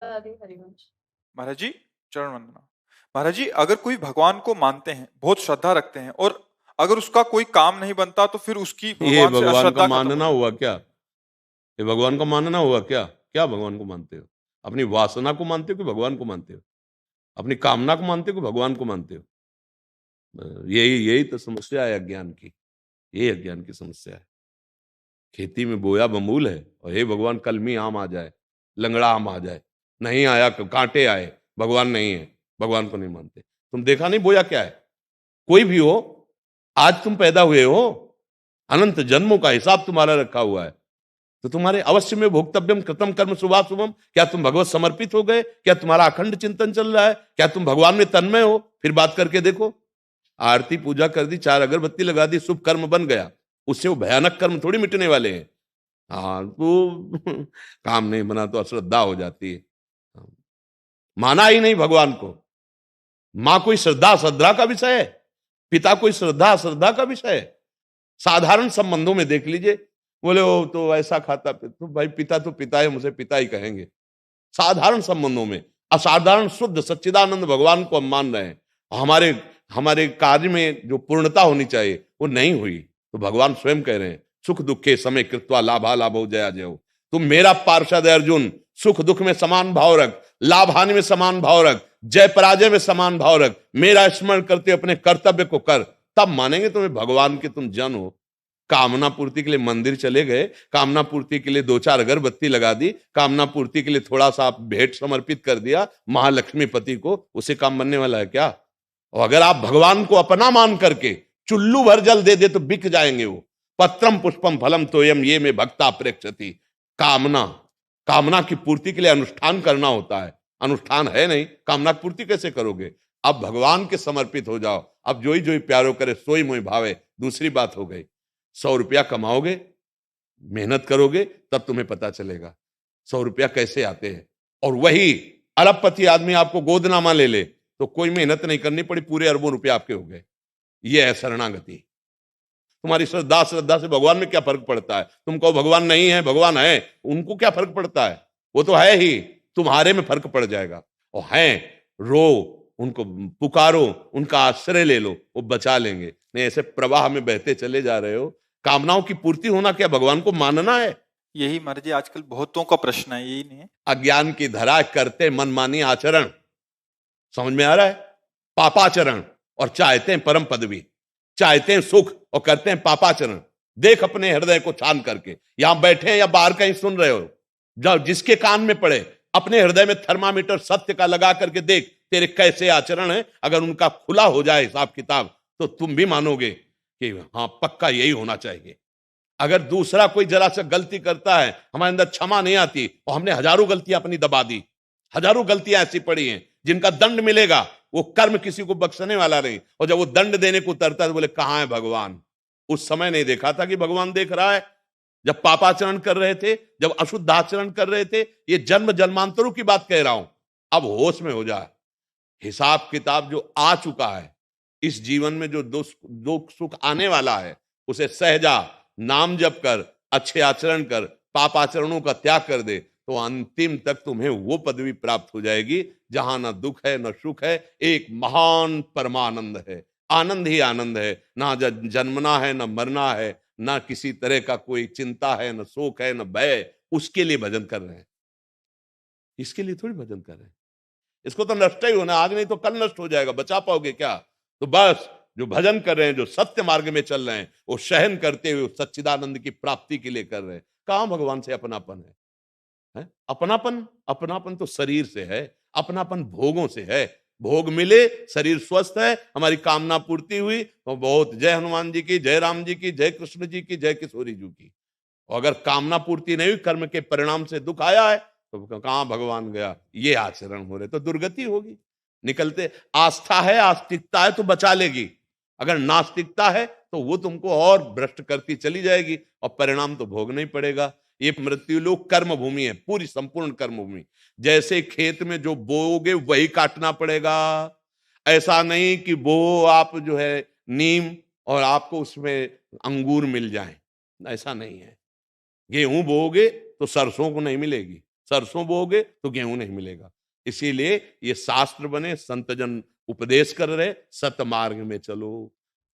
हरिवंश। महाराज जी, चरण वंदना। महाराज जी, अगर कोई भगवान को मानते हैं, बहुत श्रद्धा रखते हैं, और अगर उसका कोई काम नहीं बनता तो फिर उसकी ये भगवान से भगवान का अश्रद्धा खत्म हो मानना जाती हुआ है। क्या? ये भगवान का मानना हुआ क्या? क्या भगवान को मानते हो? अपनी वासना को मानते हो कि भगवान को मानते हो? अपनी कामना को मानते हो कि भगवान को मानते हो? यही यही तो समस्या है अज्ञान की। यही अज्ञान की समस्या है। खेती में बोया बमूल है और हे भगवान कलमी आम आ जाए, लंगड़ा आम आ जाए, नहीं आया कांटे आए, भगवान नहीं है, भगवान को नहीं मानते। तुम देखा नहीं बोया क्या है? कोई भी हो, आज तुम पैदा हुए हो, अनंत जन्मों का हिसाब तुम्हारा रखा हुआ है, तो तुम्हारे अवश्य में भोक्तव्यम कृतम कर्म शुभाशुभम। क्या तुम भगवत समर्पित हो गए? क्या तुम्हारा अखंड चिंतन चल रहा है? क्या तुम भगवान में तन्मय हो? फिर बात करके देखो। आरती पूजा कर दी, 4 अगरबत्ती लगा दी, शुभ कर्म बन गया, उससे वो भयानक कर्म थोड़ी मिटने वाले हैं। हाँ तो काम नहीं बना तो अश्रद्धा हो जाती है। माना ही नहीं भगवान को। माँ कोई श्रद्धा श्रद्धा का विषय है? पिता कोई श्रद्धा श्रद्धा का विषय है? साधारण संबंधों में देख लीजिए, बोले वो तो ऐसा खाता तो भाई पिता तो पिता है, मुझे पिता ही कहेंगे। साधारण संबंधों में असाधारण शुद्ध सच्चिदानंद भगवान को हम मान रहे हैं, हमारे हमारे कार्य में जो पूर्णता होनी चाहिए वो नहीं हुई, तो भगवान स्वयं कह रहे हैं सुख दुखे समय कृत्वा लाभा लाभो जया जयो। तुम मेरा पार्षद है अर्जुन, सुख दुख में समान भाव रख, लाभ हानि में समान भाव रख, जय पराजय में समान भाव रख, मेरा स्मरण करते अपने कर्तव्य को कर, तब मानेंगे तुम्हें भगवान के तुम जन हो। कामना पूर्ति के लिए मंदिर चले गए, कामना पूर्ति के लिए 2-4 अगरबत्ती लगा दी, कामना पूर्ति के लिए थोड़ा सा भेंट समर्पित कर दिया महालक्ष्मी पति को, उसे काम बनने वाला है क्या? और अगर आप भगवान को अपना मान करके चुल्लू भर जल दे दे तो बिक जाएंगे वो। पत्रम पुष्पम फलम तोयम ये में भक्ता प्रेक्षति। कामना कामना की पूर्ति के लिए अनुष्ठान करना होता है, अनुष्ठान है नहीं, कामना की पूर्ति कैसे करोगे? अब भगवान के समर्पित हो जाओ। अब जोई जोई प्यारो करे सोई मोई भावे, दूसरी बात हो गई। 100 रुपया कमाओगे, मेहनत करोगे, तब तुम्हें पता चलेगा 100 रुपया कैसे आते हैं। और वही अरबपति आदमी आपको गोदनामा ले ले तो कोई मेहनत नहीं करनी पड़ी, पूरे अरबों रुपए आपके हो गए। ये है शरणागति। तुम्हारी श्रद्धा श्रद्धा से भगवान में क्या फर्क पड़ता है? तुम कहो भगवान नहीं है, भगवान है, उनको क्या फर्क पड़ता है? वो तो है ही, तुम्हारे में फर्क पड़ जाएगा। और है, रो, उनको पुकारो, उनका आश्रय ले लो, वो बचा लेंगे। नहीं ऐसे प्रवाह में बहते चले जा रहे हो। कामनाओं की पूर्ति होना क्या भगवान को मानना है? यही महाराज जी आजकल बहुतों का प्रश्न है, यही नहीं है। अज्ञान की धरा करते मनमानी आचरण, समझ में आ रहा है? पापाचरण, और चाहते हैं परम पदवी, चाहते हैं सुख और करते हैं पापाचरण। देख अपने हृदय को छान करके, यहां बैठे हैं या बाहर कहीं सुन रहे हो, जब जिसके कान में पड़े अपने हृदय में थर्मामीटर सत्य का लगा करके देख तेरे कैसे आचरण है। अगर उनका खुला हो जाए हिसाब किताब तो तुम भी मानोगे कि हाँ पक्का यही होना चाहिए। अगर दूसरा कोई जरा सा गलती करता है, हमारे अंदर क्षमा नहीं आती, और हमने हजारों गलतियां अपनी दबा दी, हजारों गलतियां ऐसी पड़ी हैं जिनका दंड मिलेगा, वो कर्म किसी को बख्शने वाला नहीं। और जब वो दंड देने को उतरता है तो बोले कहां है भगवान? उस समय नहीं देखा था कि भगवान देख रहा है। जब पापाचरण कर रहे थे, जब अशुद्ध आचरण कर रहे थे, ये जन्म जन्मांतरों की बात कह रहा हूं। अब होश में हो जाए, हिसाब किताब जो आ चुका है, इस जीवन में जो दुख सुख आने वाला है उसे सहजा, नाम जप कर, अच्छे आचरण कर, पाप आचरणों का त्याग कर दे, तो अंतिम तक तुम्हें वो पदवी प्राप्त हो जाएगी जहां ना दुख है ना सुख है, एक महान परमानंद है। आनंद ही आनंद है, ना जन्मना है ना मरना है, ना किसी तरह का कोई चिंता है, ना शोक है, ना भय। उसके लिए भजन कर रहे हैं, इसके लिए थोड़ी भजन कर रहे हैं। इसको तो नष्ट ही होना, आज नहीं तो कल नष्ट हो जाएगा, बचा पाओगे क्या? तो बस जो भजन कर रहे हैं, जो सत्य मार्ग में चल रहे हैं, वो सहन करते हुए सच्चिदानंद की प्राप्ति के लिए कर रहे हैं। कहां भगवान से अपनापन है? अपनापन, अपनापन तो शरीर से है, अपनापन भोगों से है। भोग मिले, शरीर स्वस्थ है, हमारी कामना पूर्ति हुई तो बहुत। जय हनुमान जी की, जय राम जी की, जय कृष्ण जी की, जय किशोरी जी की। और अगर कामना पूर्ति नहीं हुई, कर्म के परिणाम से दुख आया है, तो कहां भगवान गया? ये आचरण हो रहे तो दुर्गति होगी। निकलते आस्था है, आस्तिकता है तो बचा लेगी, अगर नास्तिकता है तो वो तुमको और भ्रष्ट करती चली जाएगी, और परिणाम तो भोगना ही पड़ेगा। ये मृत्यु लोक कर्म भूमि है, पूरी संपूर्ण कर्म भूमि। जैसे खेत में जो बोओगे वही काटना पड़ेगा। ऐसा नहीं कि बो आप जो है नीम और आपको उसमें अंगूर मिल जाए, ऐसा नहीं है। गेहूं बोओगे तो सरसों को नहीं मिलेगी, सरसों बोओगे तो गेहूं नहीं मिलेगा। इसीलिए ये शास्त्र बने, संत जन उपदेश कर रहे, सत मार्ग में चलो,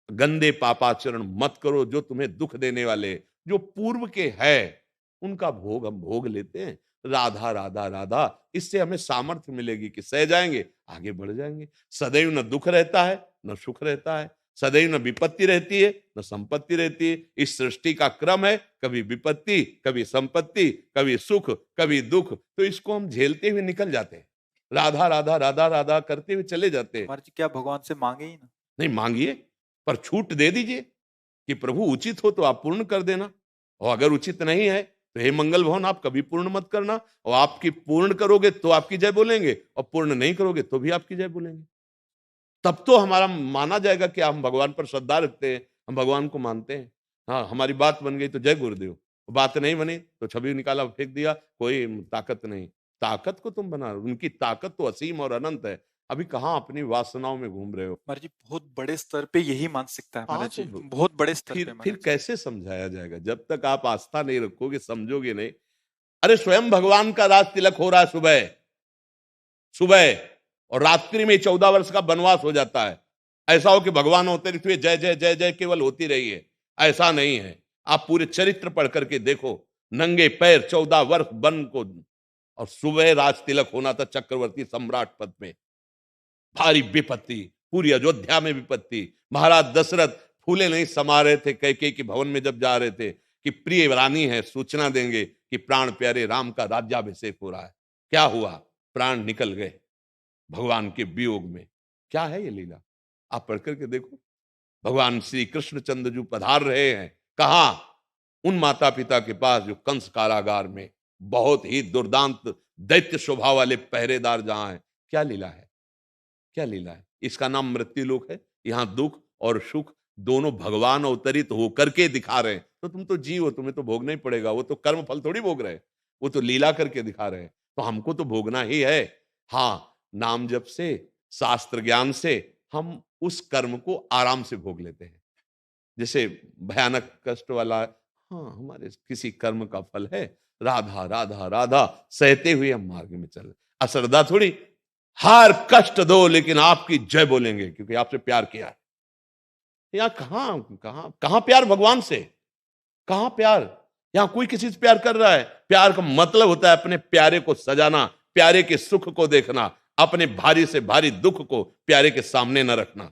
गंदे पापाचरण मत करो जो तुम्हें दुख देने वाले, जो पूर्व के है उनका भोग हम भोग लेते हैं। राधा राधा राधा, इससे हमें सामर्थ्य मिलेगी कि सह जाएंगे, आगे बढ़ जाएंगे। सदैव न दुख रहता है न सुख रहता है, सदैव न विपत्ति रहती है न संपत्ति रहती है। इस सृष्टि का क्रम है, कभी विपत्ति, कभी संपत्ति, कभी सुख, कभी दुख, तो इसको हम झेलते हुए निकल जाते हैं, राधा राधा राधा राधा करते हुए चले जाते तो हैं। महाराज जी क्या भगवान से मांगे ही ना? नहीं मांगिए, पर छूट दे दीजिए कि प्रभु उचित हो तो आप पूर्ण कर देना, और अगर उचित नहीं है तो हे मंगल भवन आप कभी पूर्ण मत करना, और आपकी पूर्ण करोगे तो आपकी जय बोलेंगे, और पूर्ण नहीं करोगे तो भी आपकी जय बोलेंगे। तब तो हमारा माना जाएगा कि हम भगवान पर श्रद्धा रखते हैं, हम भगवान को मानते हैं। हाँ, हमारी बात बन गई तो जय गुरुदेव, बात नहीं बनी तो छवि निकाला फेंक दिया, कोई ताकत नहीं। ताकत को तुम बना, उनकी ताकत तो असीम और अनंत है। अभी कहाँ अपनी वासनाओं में घूम रहे हो। महाराज जी बहुत बड़े स्तर पे यही मानसिकता है हाँ महाराज तो जी, बहुत बड़े स्तर पे फिर महाराज जी। कैसे समझाया जाएगा जब तक आप आस्था नहीं रखोगे, समझोगे नहीं। अरे स्वयं भगवान का राज तिलक हो रहा है सुबह सुबह, और रात्रि में 14 वर्ष का वनवास हो जाता है। ऐसा हो कि भगवान होते हुए जय जय जय जय केवल होती रही है, ऐसा नहीं है। आप पूरे चरित्र पढ़ करके देखो, नंगे पैर 14 वर्ष वन को, और सुबह राज तिलक होना था चक्रवर्ती सम्राट पद में। भारी विपत्ति, पूरी अयोध्या में विपत्ति। महाराज दशरथ फूले नहीं समा रहे थे कैकेयी के भवन में जब जा रहे थे कि प्रिय रानी है, सूचना देंगे कि प्राण प्यारे राम का राज्याभिषेक हो रहा है। क्या हुआ? प्राण निकल गए भगवान के वियोग में। क्या है ये लीला? आप पढ़ करके देखो। भगवान श्री कृष्णचंद्र जी पधार रहे हैं कहा? उन माता पिता के पास जो कंस कारागार में बहुत ही दुर्दांत दैत्य स्वभाव वाले पहरेदार जहां हैं। क्या लीला है? क्या लीला है? इसका नाम मृत्यु लोक है। यहां दुख और सुख दोनों भगवान अवतरित होकर के दिखा रहे हैं। तो तुम तो जीव हो, तुम्हें तो भोगना ही पड़ेगा। वो तो कर्म फल थोड़ी भोग रहे हैं, वो तो लीला करके दिखा रहे हैं। तो हमको तो भोगना ही है। हाँ, नाम जप से, शास्त्र ज्ञान से हम उस कर्म को आराम से भोग लेते हैं। जैसे भयानक कष्ट वाला, हाँ हमारे किसी कर्म का फल है, राधा राधा राधा सहते हुए हम मार्ग में चल रहे। अश्रद्धा थोड़ी, हर कष्ट दो लेकिन आपकी जय बोलेंगे क्योंकि आपसे प्यार किया है। यहाँ कहां कहां कहां प्यार भगवान से? कहां प्यार? यहां कोई किसी से प्यार कर रहा है? प्यार का मतलब होता है अपने प्यारे को सजाना, प्यारे के सुख को देखना, अपने भारी से भारी दुख को प्यारे के सामने न रखना।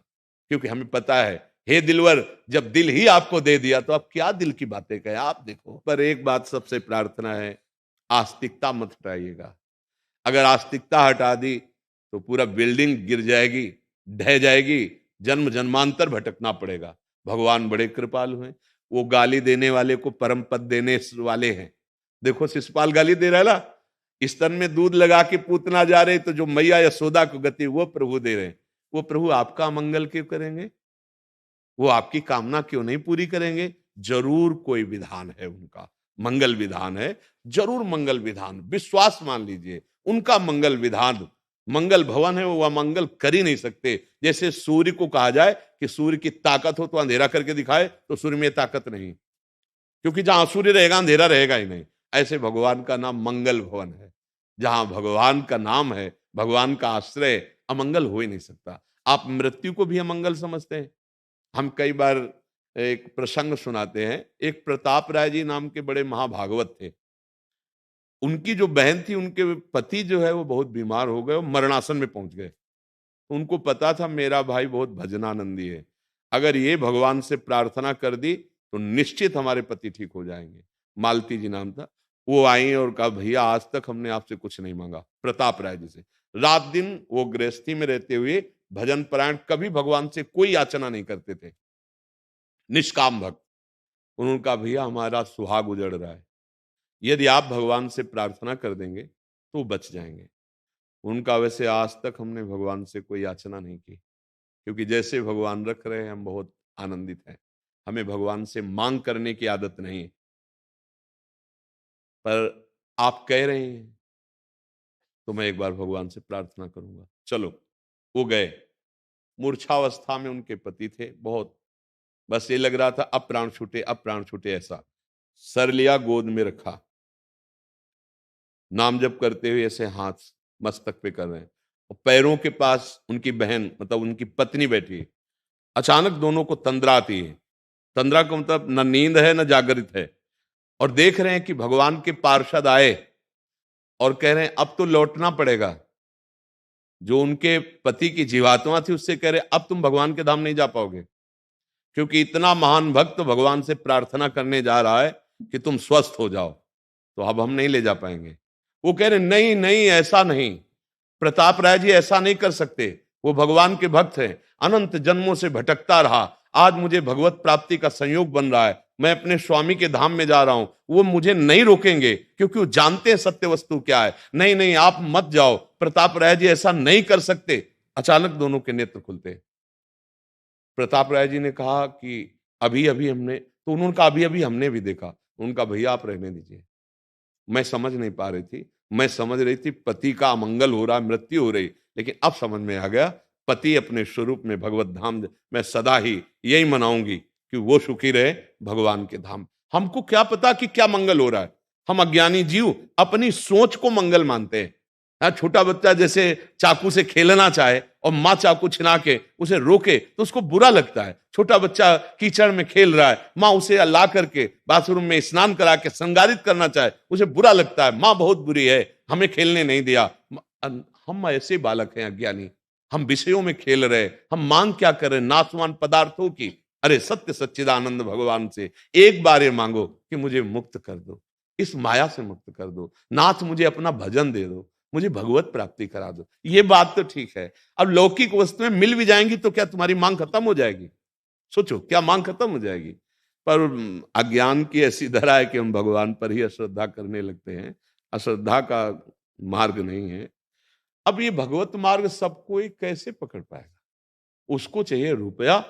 क्योंकि हमें पता है, हे दिलवर, जब दिल ही आपको दे दिया तो आप क्या दिल की बातें कहें। आप देखो, पर एक बात सबसे प्रार्थना है, आस्तिकता मत हटाइएगा। अगर आस्तिकता हटा दी तो पूरा बिल्डिंग गिर जाएगी, ढह जाएगी, जन्म जन्मांतर भटकना पड़ेगा। भगवान बड़े कृपालु हैं, वो गाली देने वाले को परम पद देने वाले हैं। देखो शिशुपाल गाली दे रहा है ना, स्तन में दूध लगा के पूतना जा रहे, तो जो मैया यशोदा को गति वो प्रभु दे रहे हैं। वो प्रभु आपका मंगल क्यों करेंगे? वो आपकी कामना क्यों नहीं पूरी करेंगे? जरूर कोई विधान है उनका, मंगल विधान है, जरूर मंगल विधान, विश्वास मान लीजिए। उनका मंगल विधान, मंगल भवन है, वो अमंगल कर ही नहीं सकते। जैसे सूर्य को कहा जाए कि सूर्य की ताकत हो तो अंधेरा करके दिखाए, तो सूर्य में ताकत नहीं, क्योंकि जहां सूर्य रहेगा अंधेरा रहेगा ही नहीं। ऐसे भगवान का नाम मंगल भवन है। जहां भगवान का नाम है, भगवान का आश्रय, अमंगल हो ही नहीं सकता। आप मृत्यु को भी अमंगल समझते हैं। हम कई बार एक प्रसंग सुनाते हैं। एक प्रताप राय जी नाम के बड़े महाभागवत थे। उनकी जो बहन थी, उनके पति जो है वो बहुत बीमार हो गए और मरणासन में पहुंच गए। उनको पता था मेरा भाई बहुत भजनानंदी है, अगर ये भगवान से प्रार्थना कर दी तो निश्चित हमारे पति ठीक हो जाएंगे। मालती जी नाम था। वो आई और कहा, भैया आज तक हमने आपसे कुछ नहीं मांगा। प्रताप राय जी से रात दिन वो गृहस्थी में रहते हुए भजन परायण, कभी भगवान से कोई याचना नहीं करते थे, निष्काम भक्त। उन्होंने कहा, भैया हमारा सुहाग उजड़ रहा है, यदि आप भगवान से प्रार्थना कर देंगे तो बच जाएंगे। उनका वैसे आज तक हमने भगवान से कोई याचना नहीं की, क्योंकि जैसे भगवान रख रहे हैं हम बहुत आनंदित हैं। हमें भगवान से मांग करने की आदत नहीं है। पर आप कह रहे हैं तो मैं एक बार भगवान से प्रार्थना करूंगा। चलो, वो गए। मूर्छावस्था में उनके पति थे, बहुत बस ये लग रहा था अब प्राण छूटे, अब प्राण छूटे। ऐसा सर लिया, गोद में रखा, नाम जप करते हुए ऐसे हाथ मस्तक पे कर रहे हैं, और पैरों के पास उनकी बहन मतलब उनकी पत्नी बैठी है। अचानक दोनों को तंद्रा आती है। तंद्रा का मतलब न नींद है न जागृत है, और देख रहे हैं कि भगवान के पार्षद आए और कह रहे हैं अब तो लौटना पड़ेगा। जो उनके पति की जीवात्मा थी उससे कह रहे अब तुम भगवान के धाम नहीं जा पाओगे, क्योंकि इतना महान भक्त भगवान से प्रार्थना करने जा रहा है कि तुम स्वस्थ हो जाओ, तो अब हम नहीं ले जा पाएंगे। वो कह रहे नहीं नहीं, ऐसा नहीं, प्रताप राय जी ऐसा नहीं कर सकते, वो भगवान के भक्त हैं, अनंत जन्मों से भटकता रहा, आज मुझे भगवत प्राप्ति का संयोग बन रहा है, मैं अपने स्वामी के धाम में जा रहा हूं, वो मुझे नहीं रोकेंगे क्योंकि वो जानते हैं सत्य वस्तु क्या है। नहीं नहीं, आप मत जाओ, प्रताप राय जी ऐसा नहीं कर सकते। अचानक दोनों के नेत्र खुलते। प्रताप राय जी ने कहा कि अभी अभी हमने, तो उन्होंने कहा अभी अभी हमने भी देखा। उनका भैया आप रहने दीजिए, मैं समझ नहीं पा रही थी, मैं समझ रही थी पति का अमंगल हो रहा, मृत्यु हो रही, लेकिन अब समझ में आ गया पति अपने स्वरूप में भगवत धाम, मैं सदा ही यही मनाऊंगी कि वो सुखी रहे भगवान के धाम। हमको क्या पता कि क्या मंगल हो रहा है, हम अज्ञानी जीव अपनी सोच को मंगल मानते हैं। हाँ, छोटा बच्चा जैसे चाकू से खेलना चाहे और माँ चाकू छिना के उसे रोके तो उसको बुरा लगता है। छोटा बच्चा कीचड़ में खेल रहा है, माँ उसे ला करके बाथरूम में स्नान करा के संगारित करना चाहे, उसे बुरा लगता है, माँ बहुत बुरी है, हमें खेलने नहीं दिया। हम ऐसे बालक हैं अज्ञानी, हम विषयों में खेल रहे, हम मांग क्या कर रहे, नाशवान पदार्थों की। अरे सत्य सच्चिदानंद भगवान से एक बार ये मांगो कि मुझे मुक्त कर दो, इस माया से मुक्त कर दो, नाथ मुझे अपना भजन दे दो, मुझे भगवत प्राप्ति करा दो। ये बात तो ठीक है, अब लौकिक वस्तुएं मिल भी जाएंगी तो क्या तुम्हारी मांग खत्म हो जाएगी? सोचो, क्या मांग खत्म हो जाएगी? पर अज्ञान की ऐसी धरा है कि हम भगवान पर ही अश्रद्धा करने लगते हैं। अश्रद्धा का मार्ग नहीं है। अब ये भगवत मार्ग सब कोई कैसे पकड़ पाएगा? उसको चाहिए रुपया,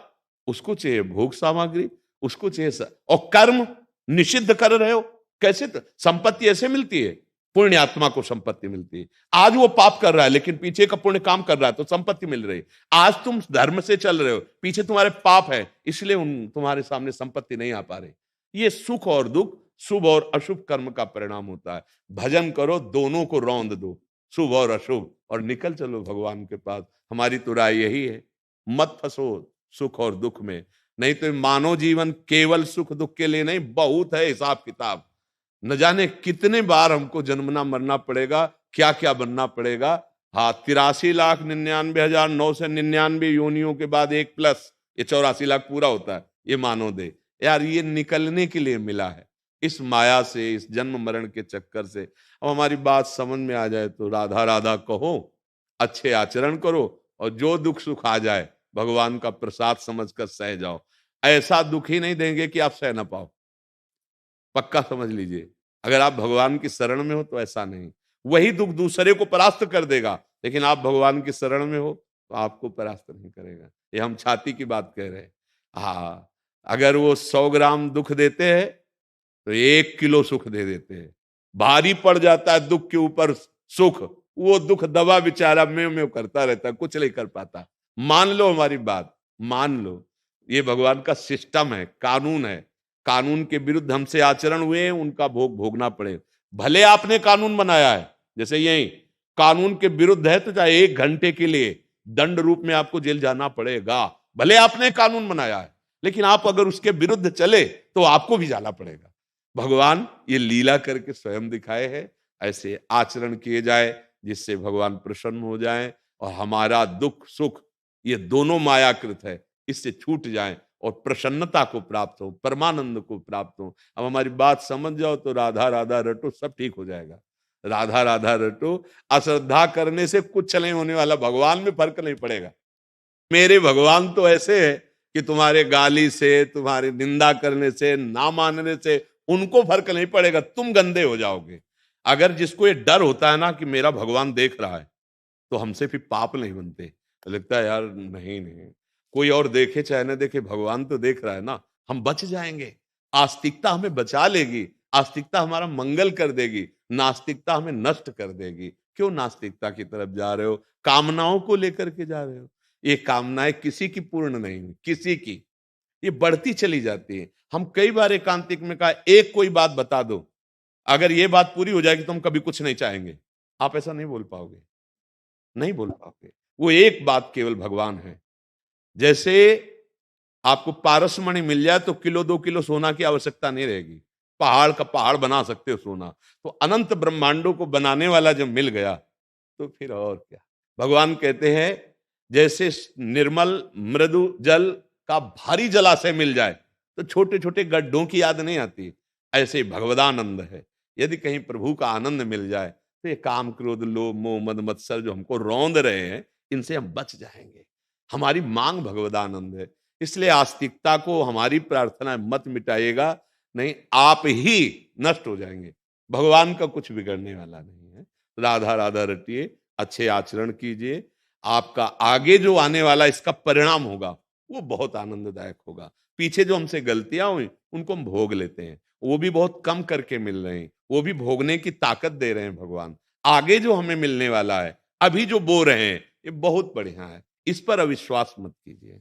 उसको चाहिए भोग सामग्री, उसको चाहिए और कर्म निषिद्ध कर रहे हो कैसे? संपत्ति ऐसे मिलती है, पुण्य आत्मा को संपत्ति मिलती है। आज वो पाप कर रहा है लेकिन पीछे का पुण्य काम कर रहा है तो संपत्ति मिल रही है। आज तुम धर्म से चल रहे हो, पीछे तुम्हारे पाप है, इसलिए तुम्हारे सामने संपत्ति नहीं आ पा रही। ये सुख और दुख, शुभ और अशुभ कर्म का परिणाम होता है। भजन करो, दोनों को रौंद दो, शुभ और अशुभ, और निकल चलो भगवान के पास। हमारी तो राय यही है, मत फंसो सुख और दुख में, नहीं तो मानव जीवन केवल सुख दुख के लिए नहीं, बहुत है हिसाब किताब। न जाने कितने बार हमको जन्मना मरना पड़ेगा, क्या क्या बनना पड़ेगा। हाँ, 83,99,999 योनियों के बाद एक प्लस ये 84 लाख पूरा होता है, ये मानो दे यार, ये निकलने के लिए मिला है इस माया से, इस जन्म मरण के चक्कर से। अब हमारी बात समझ में आ जाए तो राधा राधा कहो, अच्छे आचरण करो, और जो दुख सुख आ जाए भगवान का प्रसाद समझकर सह जाओ। ऐसा दुख ही नहीं देंगे कि आप सह ना पाओ, पक्का समझ लीजिए। अगर आप भगवान की शरण में हो तो ऐसा नहीं, वही दुख दूसरे को परास्त कर देगा, लेकिन आप भगवान की शरण में हो तो आपको परास्त नहीं करेगा। ये हम छाती की बात कह रहे हैं। हाँ, अगर वो 100 ग्राम दुख देते हैं तो 1 किलो सुख दे देते हैं। भारी पड़ जाता है दुख के ऊपर सुख, वो दुख दबा बेचारा में करता रहता है, कुछ नहीं कर पाता। मान लो हमारी बात, मान लो ये भगवान का सिस्टम है, कानून है। कानून के विरुद्ध हमसे आचरण हुए, उनका भोग भोगना पड़े। भले आपने कानून बनाया है, जैसे यही कानून के विरुद्ध है तो चाहे 1 घंटे के लिए दंड रूप में आपको जेल जाना पड़ेगा, भले आपने कानून बनाया है, लेकिन आप अगर उसके विरुद्ध चले तो आपको भी जाना पड़ेगा। भगवान ये लीला करके स्वयं दिखाए हैं, ऐसे आचरण किए जाए जिससे भगवान प्रसन्न हो जाए और हमारा दुख सुख ये दोनों मायाकृत है, इससे छूट जाए और प्रसन्नता को प्राप्त हो, परमानंद को प्राप्त हो। अब हमारी बात समझ जाओ तो राधा राधा रटो, सब ठीक हो जाएगा। राधा राधा रटो, अश्रद्धा करने से कुछ नहीं होने वाला, भगवान में फर्क नहीं पड़ेगा। मेरे भगवान तो ऐसे है कि तुम्हारे गाली से, तुम्हारी निंदा करने से, ना मानने से उनको फर्क नहीं पड़ेगा, तुम गंदे हो जाओगे। अगर जिसको ये डर होता है ना कि मेरा भगवान देख रहा है, तो हमसे फिर पाप नहीं बनते। तो लगता है यार नहीं नहीं, कोई और देखे चाहे ना देखे, भगवान तो देख रहा है ना, हम बच जाएंगे। आस्तिकता हमें बचा लेगी, आस्तिकता हमारा मंगल कर देगी, नास्तिकता हमें नष्ट कर देगी। क्यों नास्तिकता की तरफ जा रहे हो? कामनाओं को लेकर के जा रहे हो। ये कामनाएं किसी की पूर्ण नहीं, किसी की, ये बढ़ती चली जाती है। हम कई बार एकांतिक में कहा एक कोई बात बता दो, अगर ये बात पूरी हो जाएगी तो हम कभी कुछ नहीं चाहेंगे। आप ऐसा नहीं बोल पाओगे, नहीं बोल पाओगे। वो एक बात केवल भगवान है। जैसे आपको पारसमणि मिल जाए तो किलो 2 किलो सोना की आवश्यकता नहीं रहेगी, पहाड़ का पहाड़ बना सकते हो सोना। तो अनंत ब्रह्मांडों को बनाने वाला जब मिल गया तो फिर और क्या। भगवान कहते हैं जैसे निर्मल मृदु जल का भारी जलाशय मिल जाए तो छोटे छोटे गड्ढों की याद नहीं आती, ऐसे भगवदानंद है। यदि कहीं प्रभु का आनंद मिल जाए तो ये काम क्रोध लोभ मोह मद मत्सर जो हमको रौंद रहे हैं, इनसे हम बच जाएंगे। हमारी मांग भगवदानंद है। इसलिए आस्तिकता को हमारी प्रार्थना है, मत मिटाइएगा, नहीं आप ही नष्ट हो जाएंगे। भगवान का कुछ बिगड़ने वाला नहीं है। राधा राधा रटिए, अच्छे आचरण कीजिए, आपका आगे जो आने वाला इसका परिणाम होगा वो बहुत आनंददायक होगा। पीछे जो हमसे गलतियां हुई उनको हम भोग लेते हैं, वो भी बहुत कम करके मिल रहे हैं, वो भी भोगने की ताकत दे रहे हैं भगवान। आगे जो हमें मिलने वाला है, अभी जो बो रहे हैं, ये बहुत बढ़िया है। इस पर अविश्वास मत कीजिए।